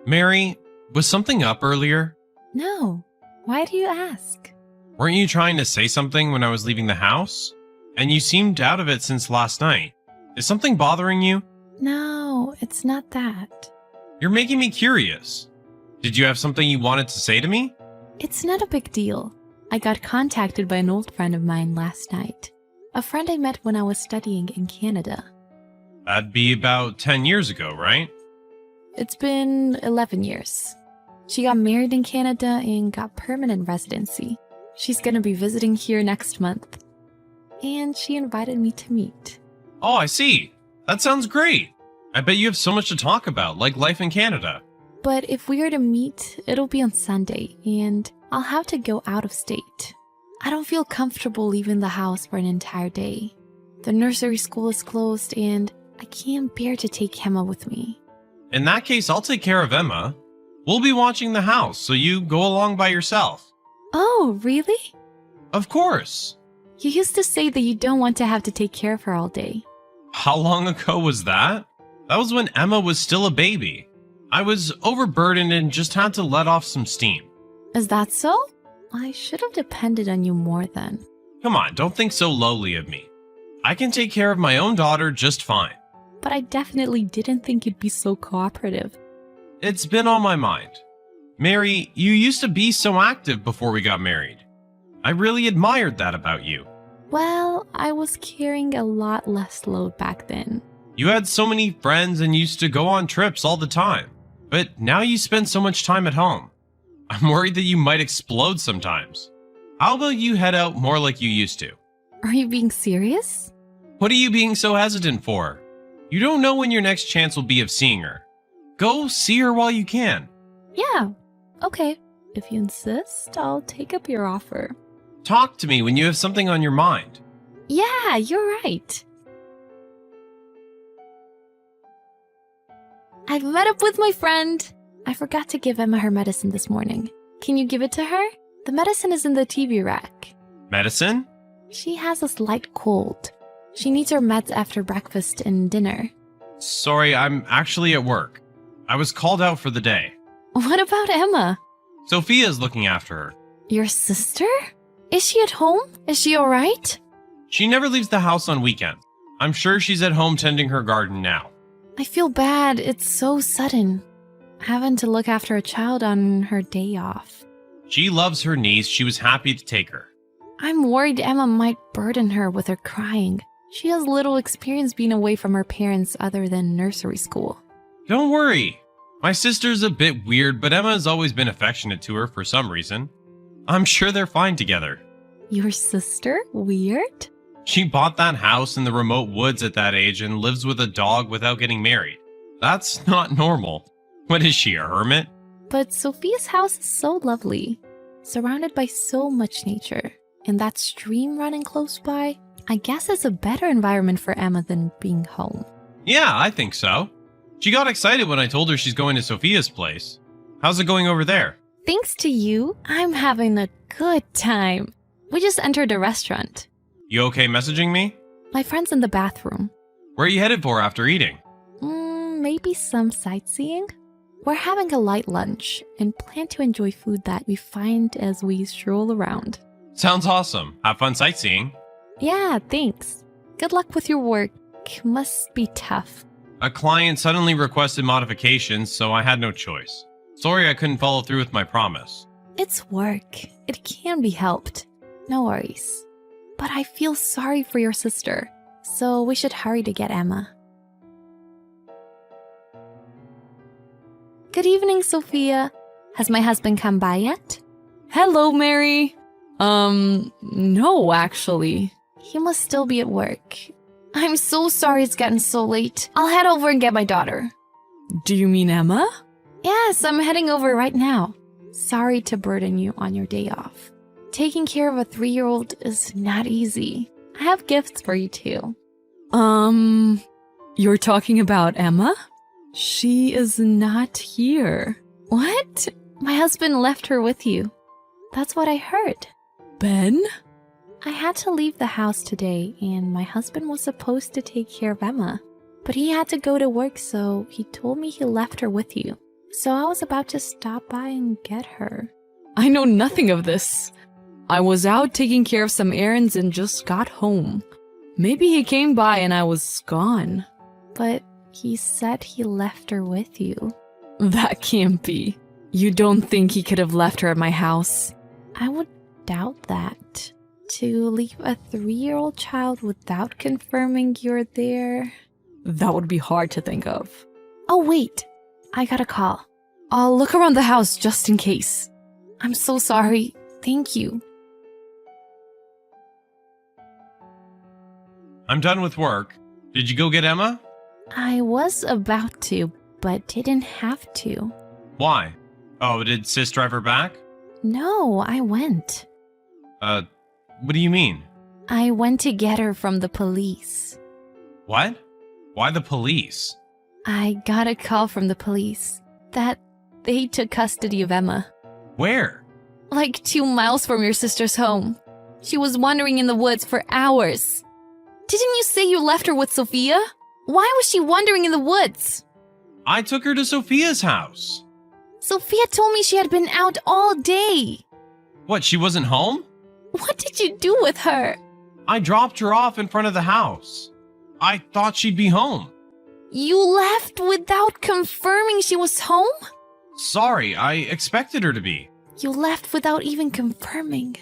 Mary, was something up earlier? No. Why do you ask? Weren't you trying to say something when I was leaving the house? And you seemed out of it since last night. Is something bothering you? No, it's not that. You're making me curious. Did you have something you wanted to say to me? It's not a big deal. I got contacted by an old friend of mine last night. A friend I met when I was studying in Canada. That'd be about 10 years ago, right? It's been 11 years. She got married in Canada and got permanent residency. She's gonna be visiting here next month. And she invited me to meet. Oh, I see. That sounds great. I bet you have so much to talk about, like life in Canada. But if we are to meet, it'll be on Sunday, and I'll have to go out of state. I don't feel comfortable leaving the house for an entire day. The nursery school is closed, and I can't bear to take Emma with me. In that case, I'll take care of Emma. We'll be watching the house, so you go along by yourself. Oh, really? Of course. You used to say that you don't want to have to take care of her all day. How long ago was that? That was when Emma was still a baby. I was overburdened and just had to let off some steam. Is that so? I should have depended on you more then. Come on, don't think so lowly of me. I can take care of my own daughter just fine. But I definitely didn't think you'd be so cooperative. It's been on my mind. Mary, you used to be so active before we got married. I really admired that about you. Well, I was carrying a lot less load back then. You had so many friends and used to go on trips all the time. But now you spend so much time at home. I'm worried that you might explode sometimes. How about you head out more like you used to? Are you being serious? What are you being so hesitant for? You don't know when your next chance will be of seeing her. Go see her while you can. Yeah, okay. If you insist, I'll take up your offer. Talk to me when you have something on your mind. Yeah, you're right. I've met up with my friend. I forgot to give Emma her medicine this morning. Can you give it to her? The medicine is in the TV rack. Medicine? She has a slight cold. She needs her meds after breakfast and dinner. Sorry, I'm actually at work. I was called out for the day. What about Emma? Sophia's looking after her. Your sister? Is she at home? Is she alright? She never leaves the house on weekends. I'm sure she's at home tending her garden now. I feel bad. It's so sudden. Having to look after a child on her day off. She loves her niece. She was happy to take her. I'm worried Emma might burden her with her crying. She has little experience being away from her parents other than nursery school. Don't worry. My sister's a bit weird, but Emma has always been affectionate to her for some reason. I'm sure they're fine together. Your sister? Weird? She bought that house in the remote woods at that age and lives with a dog without getting married. That's not normal. What is she, a hermit? But Sophia's house is so lovely, surrounded by so much nature. And that stream running close by, I guess it's a better environment for Emma than being home. Yeah, I think so. She got excited when I told her she's going to Sophia's place. How's it going over there? Thanks to you, I'm having a good time. We just entered a restaurant. You okay messaging me? My friend's in the bathroom. Where are you headed for after eating? Maybe some sightseeing? We're having a light lunch and plan to enjoy food that we find as we stroll around. Sounds awesome. Have fun sightseeing. Yeah, thanks. Good luck with your work. Must be tough. A client suddenly requested modifications, so I had no choice. Sorry I couldn't follow through with my promise. It's work. It can be helped. No worries. But I feel sorry for your sister, so we should hurry to get Emma. Good evening, Sophia. Has my husband come by yet? Hello, Mary. No, actually. He must still be at work. I'm so sorry it's gotten so late. I'll head over and get my daughter. Do you mean Emma? Yes, I'm heading over right now. Sorry to burden you on your day off. Taking care of a 3-year-old is not easy. I have gifts for you too. You're talking about Emma? She is not here. What? My husband left her with you. That's what I heard. Ben? I had to leave the house today, and my husband was supposed to take care of Emma. But he had to go to work, so he told me he left her with you. so I was about to stop by and get her. I know nothing of this. I was out taking care of some errands and just got home. Maybe he came by and I was gone. But he said he left her with you. That can't be. You don't think he could have left her at my house? I would doubt that. To leave a 3-year-old child without confirming you're there. That would be hard to think of. Oh, wait. I got a call. I'll look around the house just in case. I'm so sorry. Thank you. I'm done with work. Did you go get Emma? I was about to, but didn't have to. Why? Oh, did Sis drive her back? No, I went. What do you mean? I went to get her from the police. What? Why the police? I got a call from the police that they took custody of Emma. Where? Like 2 miles from your sister's home. She was wandering in the woods for hours. Didn't you say you left her with Sophia? Why was she wandering in the woods? I took her to Sophia's house. Sophia told me she had been out all day. What, she wasn't home? What did you do with her? I dropped her off in front of the house. I thought she'd be home. You left without confirming she was home? Sorry, I expected her to be. You left without even confirming.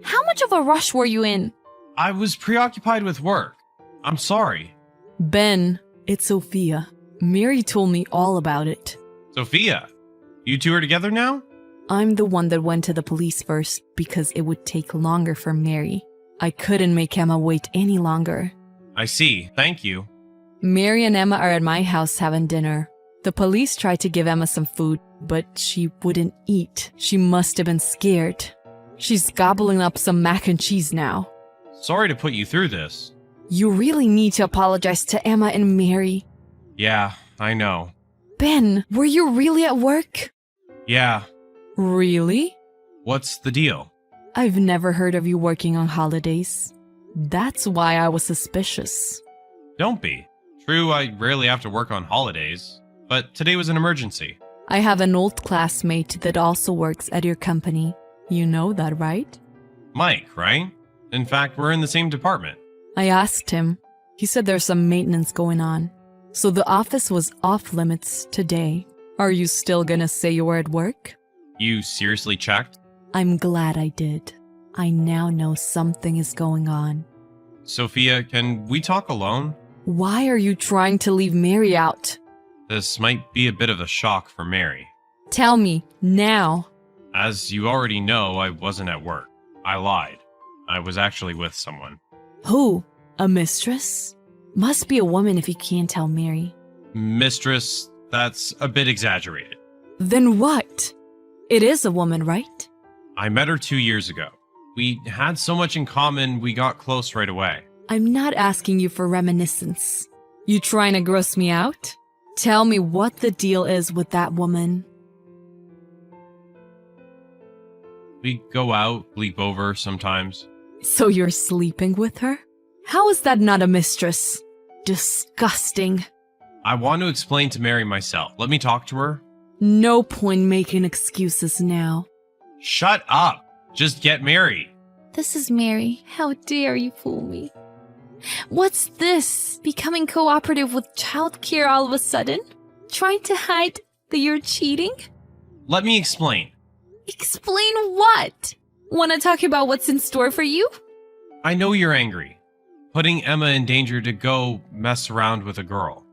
How much of a rush were you in? I was preoccupied with work. I'm sorry. Ben, it's Sophia. Mary told me all about it. Sophia, you two are together now? I'm the one that went to the police first because it would take longer for Mary. I couldn't make Emma wait any longer. I see. Thank you. Mary and Emma are at my house having dinner. The police tried to give Emma some food, but she wouldn't eat. She must have been scared. She's gobbling up some mac and cheese now. Sorry to put you through this. You really need to apologize to Emma and Mary. Yeah, I know. Ben, were you really at work? Yeah. Really? What's the deal? I've never heard of you working on holidays. That's why I was suspicious. Don't be. True, I rarely have to work on holidays, but today was an emergency. I have an old classmate that also works at your company. You know that, right? Mike, right? In fact, we're in the same department. I asked him. He said there's some maintenance going on. So the office was off limits today. Are you still gonna say you were at work? You seriously checked? I'm glad I did. I now know something is going on. Sophia, can we talk alone? Why are you trying to leave Mary out? This might be a bit of a shock for Mary. Tell me, now. As you already know, I wasn't at work. I lied. I was actually with someone. Who? A mistress? Must be a woman if you can't tell Mary. Mistress, that's a bit exaggerated. Then what? It is a woman, right? I met her 2 years ago. We had so much in common, we got close right away. I'm not asking you for reminiscence. You trying to gross me out? Tell me what the deal is with that woman. We go out, sleep over sometimes. So you're sleeping with her? How is that not a mistress? Disgusting. I want to explain to Mary myself. Let me talk to her. No point making excuses now. Shut up! Just get married. This is Mary. How dare you fool me? What's this? Becoming cooperative with childcare all of a sudden? Trying to hide that you're cheating? Let me explain. Explain what? Want to talk about what's in store for you? I know you're angry. Putting Emma in danger to go mess around with a girl.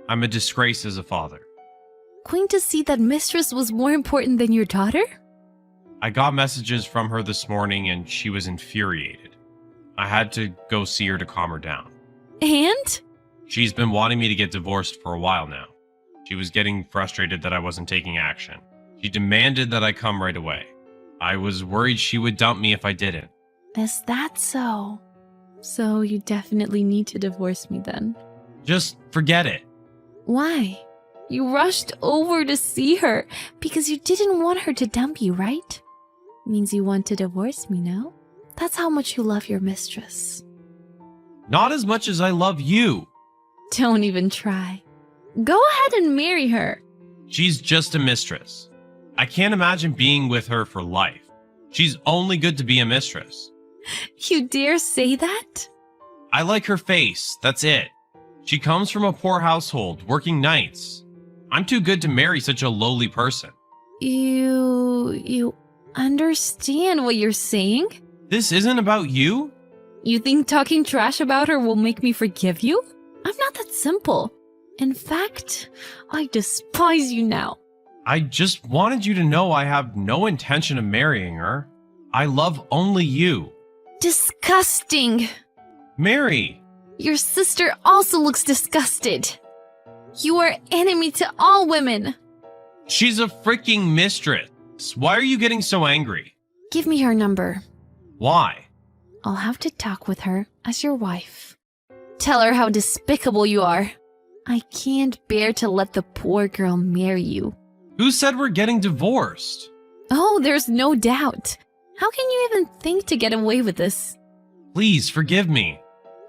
I'm a disgrace as a father. Going to see that mistress was more important than your daughter? I got messages from her this morning and she was infuriated. I had to go see her to calm her down. And? She's been wanting me to get divorced for a while now. She was getting frustrated that I wasn't taking action. She demanded that I come right away. I was worried she would dump me if I didn't. Is that so? So you definitely need to divorce me then. Just forget it. Why? You rushed over to see her because you didn't want her to dump you, right? Means you want to divorce me now? That's how much you love your mistress. Not as much as I love you. Don't even try. Go ahead and marry her. She's just a mistress. I can't imagine being with her for life. She's only good to be a mistress. You dare say that? I like her face, that's it. She comes from a poor household, working nights. I'm too good to marry such a lowly person. You understand what you're saying? This isn't about you? You think talking trash about her will make me forgive you? I'm not that simple. In fact, I despise you now. I just wanted you to know I have no intention of marrying her. I love only you. Disgusting. Mary! Your sister also looks disgusted. You are enemy to all women. She's a freaking mistress. Why are you getting so angry? Give me her number. Why? I'll have to talk with her as your wife. Tell her how despicable you are. I can't bear to let the poor girl marry you. Who said we're getting divorced? Oh, there's no doubt. How can you even think to get away with this? Please forgive me.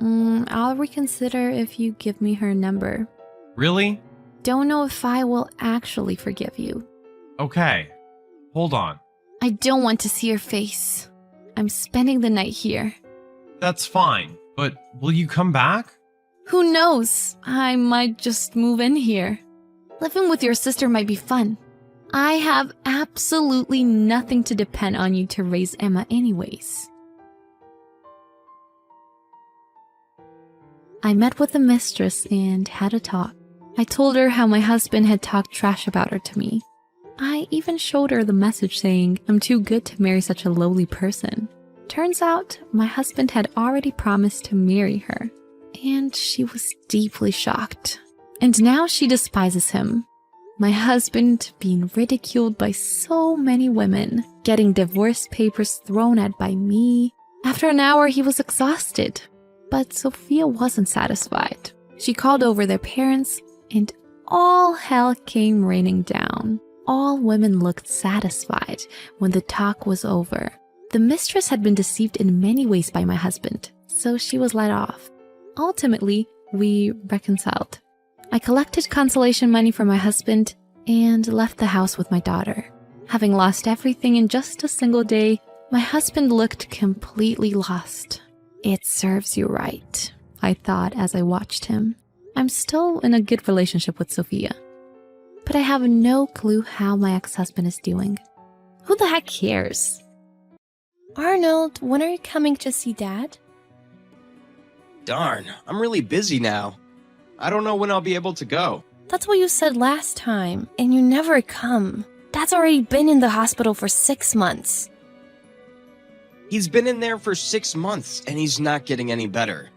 I'll reconsider if you give me her number. Really? Don't know if I will actually forgive you. Okay. Hold on. I don't want to see your face. I'm spending the night here. That's fine, but will you come back? Who knows? I might just move in here. Living with your sister might be fun. I have absolutely nothing to depend on you to raise Emma anyways. I met with the mistress and had a talk. I told her how my husband had talked trash about her to me. I even showed her the message saying I'm too good to marry such a lowly person. Turns out my husband had already promised to marry her, and she was deeply shocked. And now she despises him. My husband being ridiculed by so many women, getting divorce papers thrown at by me. After an hour, he was exhausted. But Sophia wasn't satisfied. She called over their parents, and all hell came raining down. All women looked satisfied when the talk was over. The mistress had been deceived in many ways by my husband, so she was let off. Ultimately, we reconciled. I collected consolation money for my husband and left the house with my daughter. Having lost everything in just a single day, my husband looked completely lost. It serves you right, I thought as I watched him. I'm still in a good relationship with Sophia, but I have no clue how my ex-husband is doing. Who the heck cares? Arnold, when are you coming to see Dad? Darn, I'm really busy now. I don't know when I'll be able to go. That's what you said last time, and you never come. Dad's already been in the hospital for 6 months. He's been in there for 6 months, and he's not getting any better.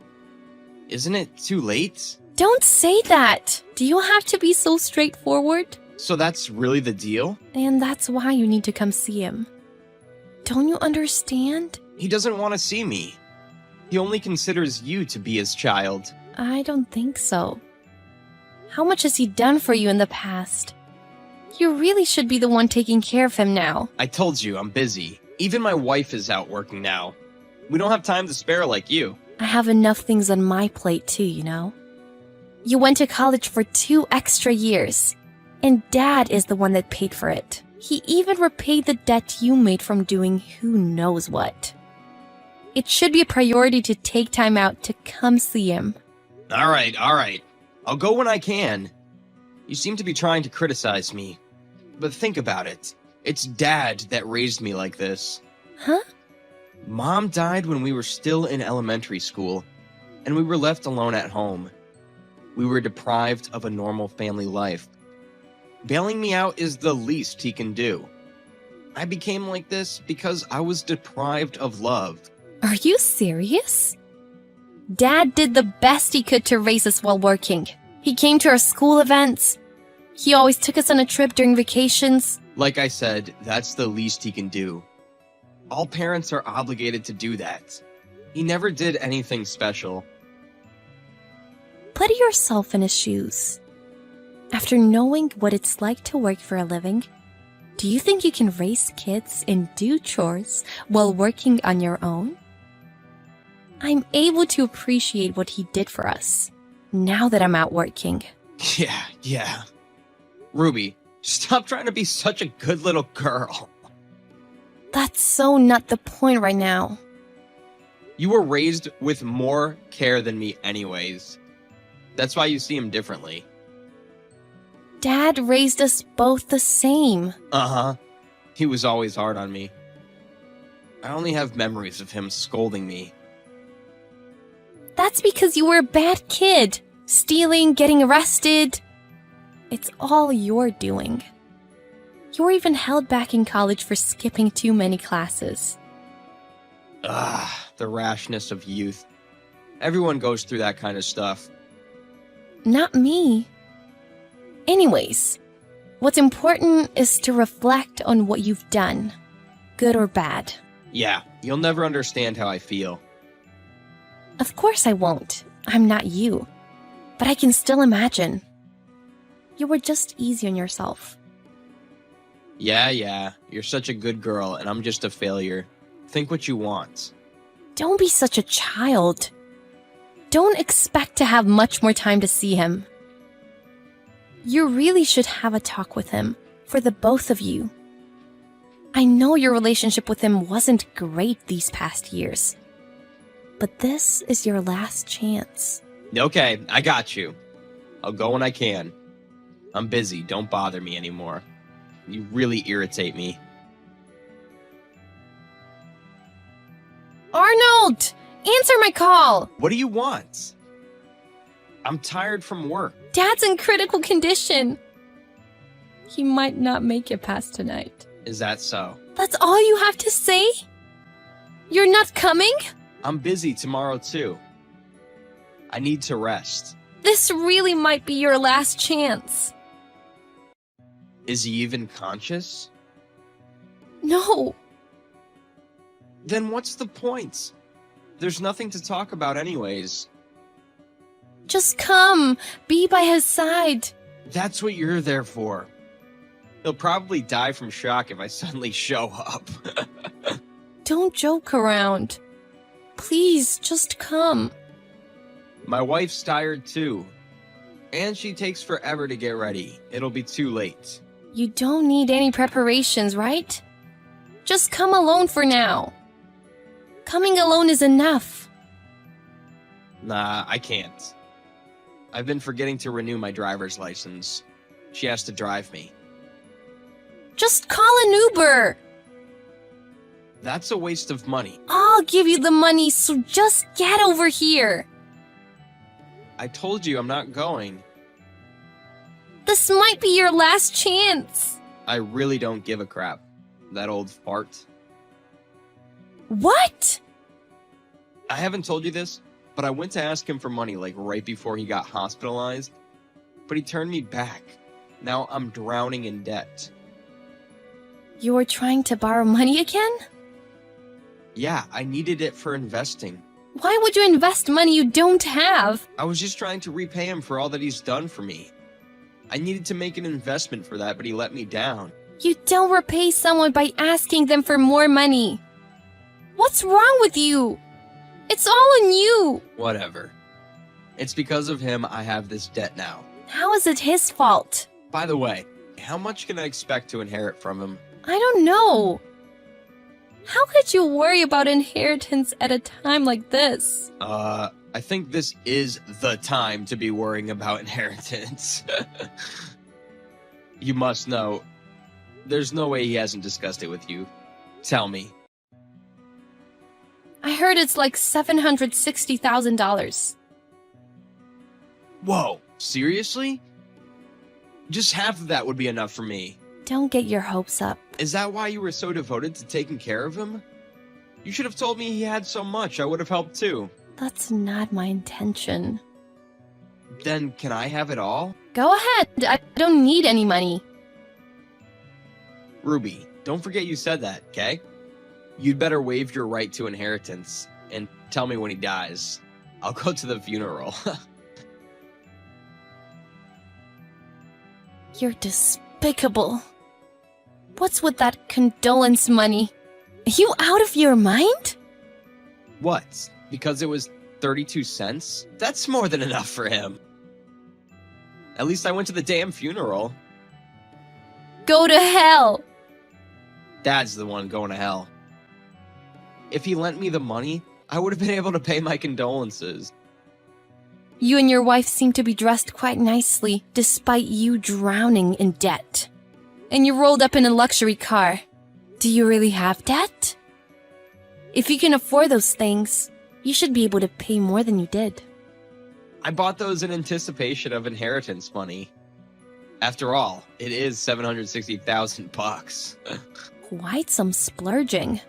Isn't it too late? Don't say that! Do you have to be so straightforward? So that's really the deal? And that's why you need to come see him. Don't you understand? He doesn't want to see me. He only considers you to be his child. I don't think so. How much has he done for you in the past? You really should be the one taking care of him now. I told you, I'm busy. Even my wife is out working now. We don't have time to spare like you. I have enough things on my plate too, you know? You went to college for 2 extra years, and Dad is the one that paid for it. He even repaid the debt you made from doing who knows what. It should be a priority to take time out to come see him. All right. I'll go when I can. You seem to be trying to criticize me. But think about it. It's Dad that raised me like this. Huh? Mom died when we were still in elementary school, and we were left alone at home. We were deprived of a normal family life. Bailing me out is the least he can do. I became like this because I was deprived of love. Are you serious? Dad did the best he could to raise us while working. He came to our school events. He always took us on a trip during vacations. Like I said, that's the least he can do. All parents are obligated to do that. He never did anything special. Put yourself in his shoes. After knowing what it's like to work for a living, do you think you can raise kids and do chores while working on your own? I'm able to appreciate what he did for us, now that I'm out working. Yeah. Ruby, Stop trying to be such a good little girl. That's so not the point right now. You were raised with more care than me anyways. That's why you see him differently. Dad raised us both the same. Uh-huh. He was always hard on me. I only have memories of him scolding me. That's because you were a bad kid. Stealing, getting arrested. It's all your doing. You were even held back in college for skipping too many classes. The rashness of youth. Everyone goes through that kind of stuff. Not me. Anyways, what's important is to reflect on what you've done, good or bad. Yeah, you'll never understand how I feel. Of course I won't. I'm not you. But I can still imagine. You were just easy on yourself. Yeah, you're such a good girl and I'm just a failure. Think what you want. Don't be such a child. Don't expect to have much more time to see him. You really should have a talk with him, for the both of you. I know your relationship with him wasn't great these past years. But this is your last chance. Okay, I got you. I'll go when I can. I'm busy, don't bother me anymore. You really irritate me. Arnold! Answer my call! What do you want? I'm tired from work. Dad's in critical condition. He might not make it past tonight. Is that so? That's all you have to say? You're not coming? I'm busy tomorrow too. I need to rest. This really might be your last chance. Is he even conscious? No. Then what's the point? There's nothing to talk about anyways. Just come. Be by his side. That's what you're there for. He'll probably die from shock if I suddenly show up. Don't joke around. Please, just come. My wife's tired too. And she takes forever to get ready. It'll be too late. You don't need any preparations, right? Just come alone for now. Coming alone is enough. Nah, I can't. I've been forgetting to renew my driver's license. She has to drive me. Just call an Uber. That's a waste of money. I'll give you the money, so just get over here. I told you I'm not going. This might be your last chance. I really don't give a crap. That old fart. What? I haven't told you this, but I went to ask him for money like right before he got hospitalized. But he turned me back. Now I'm drowning in debt. You were trying to borrow money again? Yeah, I needed it for investing. Why would you invest money you don't have? I was just trying to repay him for all that he's done for me. I needed to make an investment for that, but he let me down. You don't repay someone by asking them for more money. What's wrong with you? It's all on you. Whatever. It's because of him I have this debt now. How is it his fault? By the way, how much can I expect to inherit from him? I don't know. How could you worry about inheritance at a time like this? I think this is the time to be worrying about inheritance. You must know, there's no way he hasn't discussed it with you. Tell me. I heard it's like $760,000. Whoa, seriously? Just half of that would be enough for me. Don't get your hopes up. Is that why you were so devoted to taking care of him? You should have told me he had so much. I would have helped too. That's not my intention. Then can I have it all? Go ahead. I don't need any money. Ruby, don't forget you said that, okay? You'd better waive your right to inheritance and tell me when he dies. I'll go to the funeral. You're despicable. What's with that condolence money? Are you out of your mind? What? Because it was 32 cents? That's more than enough for him. At least I went to the damn funeral. go to hell. Dad's the one going to hell. If he lent me the money, I would have been able to pay my condolences. You and your wife seem to be dressed quite nicely, despite you drowning in debt. And you rolled up in a luxury car. Do you really have debt? If you can afford those things, you should be able to pay more than you did. I bought those in anticipation of inheritance money. After all, it is $760,000. Quite some splurging.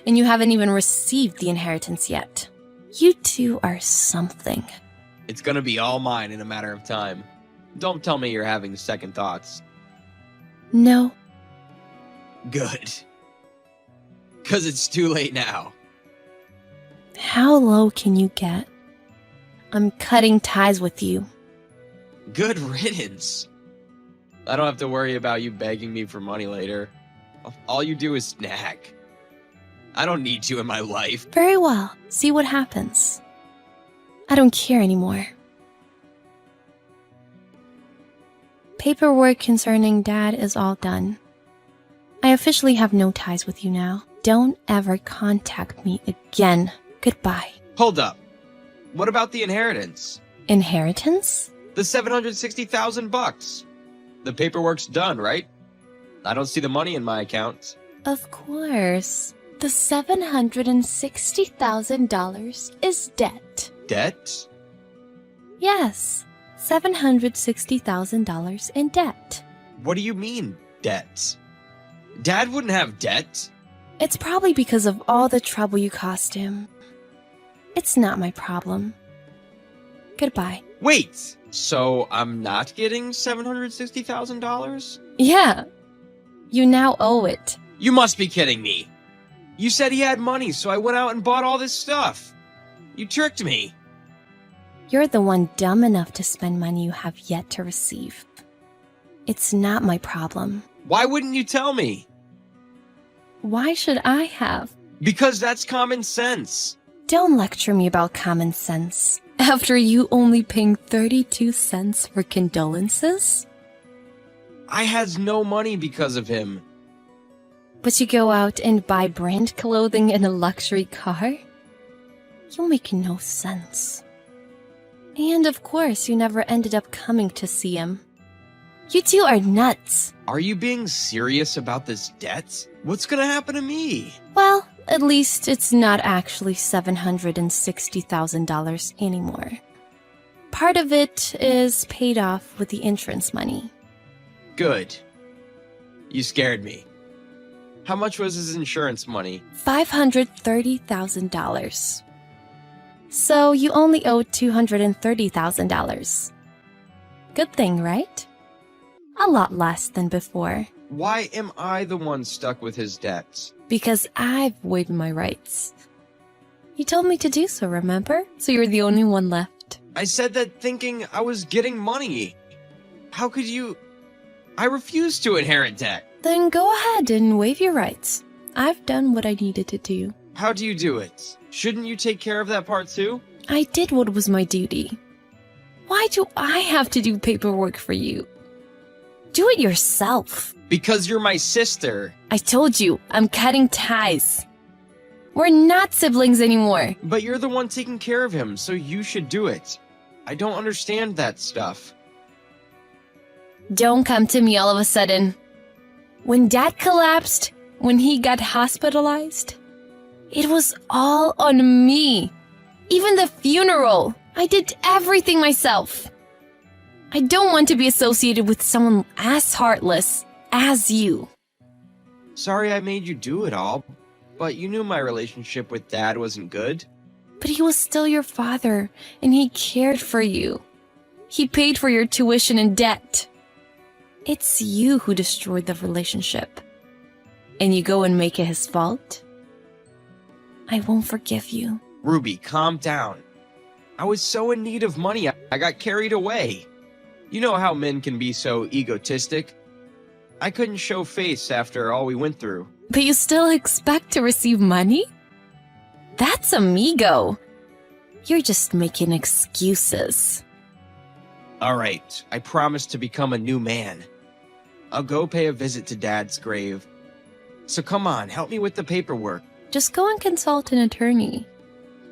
And you haven't even received the inheritance yet. You two are something. It's gonna be all mine in a matter of time. Don't tell me you're having second thoughts. No. Good. 'Cause it's too late now. How low can you get? I'm cutting ties with you. Good riddance. I don't have to worry about you begging me for money later. All you do is nag. I don't need you in my life. Very well. See what happens. I don't care anymore. Paperwork concerning Dad is all done. I officially have no ties with you now. Don't ever contact me again. Goodbye. Hold up. What about the inheritance? Inheritance? The $760,000. The paperwork's done, right? I don't see the money in my account. Of course. The $760,000 is debt. Debt? Yes, $760,000 in debt. What do you mean, debt? Dad wouldn't have debt. It's probably because of all the trouble you cost him. It's not my problem. Goodbye. Wait, so I'm not getting $760,000? Yeah. You now owe it. You must be kidding me. You said he had money, so I went out and bought all this stuff. You tricked me. You're the one dumb enough to spend money you have yet to receive. It's not my problem. Why wouldn't you tell me? Why should I have? Because that's common sense. Don't lecture me about common sense. After you only paying 32 cents for condolences? I had no money because of him. But you go out and buy brand clothing in a luxury car? You make no sense. And of course, you never ended up coming to see him. You two are nuts. Are you being serious about this debt? What's gonna happen to me? Well, at least it's not actually $760,000 anymore. Part of it is paid off with the insurance money. Good. You scared me. How much was his insurance money? $530,000. So you only owe $230,000. Good thing, right? A lot less than before. Why am I the one stuck with his debts? Because I've waived my rights. You told me to do so, remember? So you're the only one left. I said that thinking I was getting money. How could you... I refuse to inherit debt. Then go ahead and waive your rights. I've done what I needed to do. How do you do it? Shouldn't you take care of that part too? I did what was my duty. Why do I have to do paperwork for you? Do it yourself. Because you're my sister. I told you, I'm cutting ties. We're not siblings anymore. But you're the one taking care of him, so you should do it. I don't understand that stuff. Don't come to me all of a sudden. When Dad collapsed, when he got hospitalized, it was all on me. Even the funeral. I did everything myself. I don't want to be associated with someone as heartless as you. Sorry I made you do it all, but you knew my relationship with Dad wasn't good. But he was still your father, and he cared for you. He paid for your tuition and debt. It's you who destroyed the relationship. And you go and make it his fault? I won't forgive you. Ruby, calm down. I was so in need of money, I got carried away. You know how men can be so egotistic. I couldn't show face after all we went through. But you still expect to receive money? That's amigo. You're just making excuses. All right, I promise to become a new man. I'll go pay a visit to Dad's grave. So come on, help me with the paperwork. Just go and consult an attorney.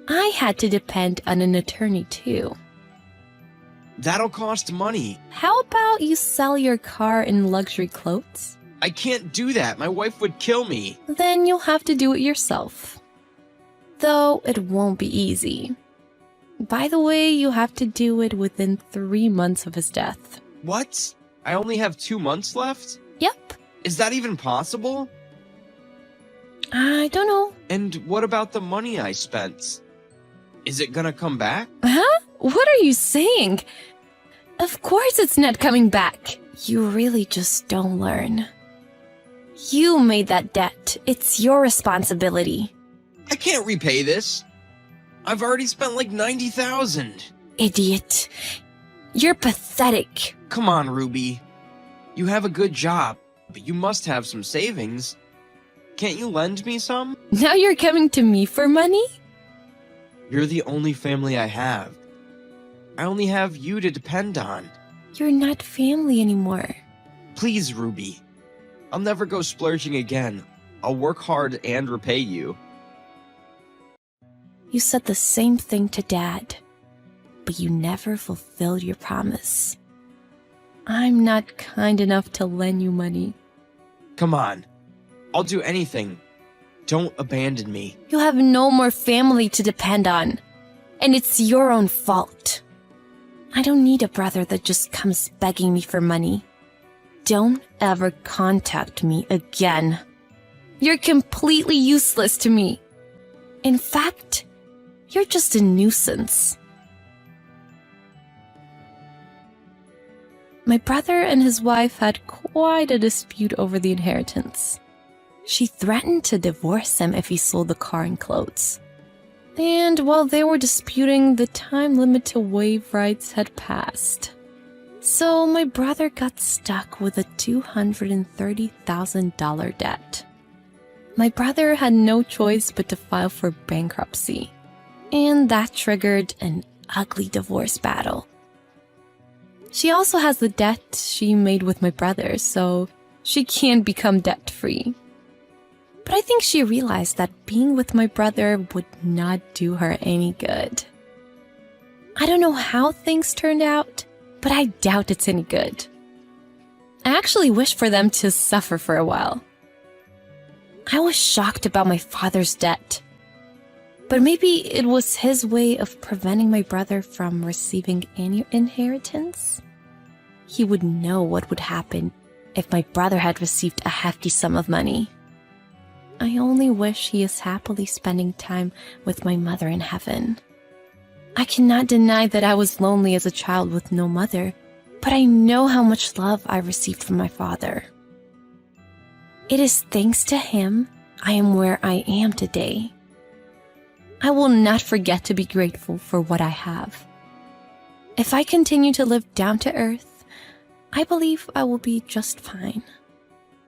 I had to depend on an attorney too. That'll cost money. How about you sell your car and luxury clothes? I can't do that. My wife would kill me. Then you'll have to do it yourself. Though it won't be easy. By the way, you have to do it within 3 months of his death. What? I only have 2 months left? Yep. Is that even possible? I don't know. And what about the money I spent? Is it gonna come back? Huh? What are you saying? Of course it's not coming back. You really just don't learn. You made that debt. It's your responsibility. I can't repay this. I've already spent like 90,000. Idiot. You're pathetic. Come on, Ruby. You have a good job, but you must have some savings. Can't you lend me some? Now you're coming to me for money? You're the only family I have. I only have you to depend on. You're not family anymore. Please, Ruby. I'll never go splurging again. I'll work hard and repay you. You said the same thing to Dad, but you never fulfilled your promise. I'm not kind enough to lend you money. Come on. I'll do anything. Don't abandon me. You have no more family to depend on, and it's your own fault. I don't need a brother that just comes begging me for money. Don't ever contact me again. You're completely useless to me. In fact, you're just a nuisance. My brother and his wife had quite a dispute over the inheritance. She threatened to divorce him if he sold the car and clothes. And while they were disputing, the time limit to waive rights had passed. So my brother got stuck with a $230,000 debt. My brother had no choice but to file for bankruptcy. And that triggered an ugly divorce battle. She also has the debt she made with my brother, so she can't become debt-free. But I think she realized that being with my brother would not do her any good. I don't know how things turned out, but I doubt it's any good. I actually wish for them to suffer for a while. I was shocked about my father's debt. But maybe it was his way of preventing my brother from receiving any inheritance? He would know what would happen if my brother had received a hefty sum of money. I only wish he is happily spending time with my mother in heaven. I cannot deny that I was lonely as a child with no mother, but I know how much love I received from my father. It is thanks to him I am where I am today. I will not forget to be grateful for what I have. If I continue to live down to earth, I believe I will be just fine.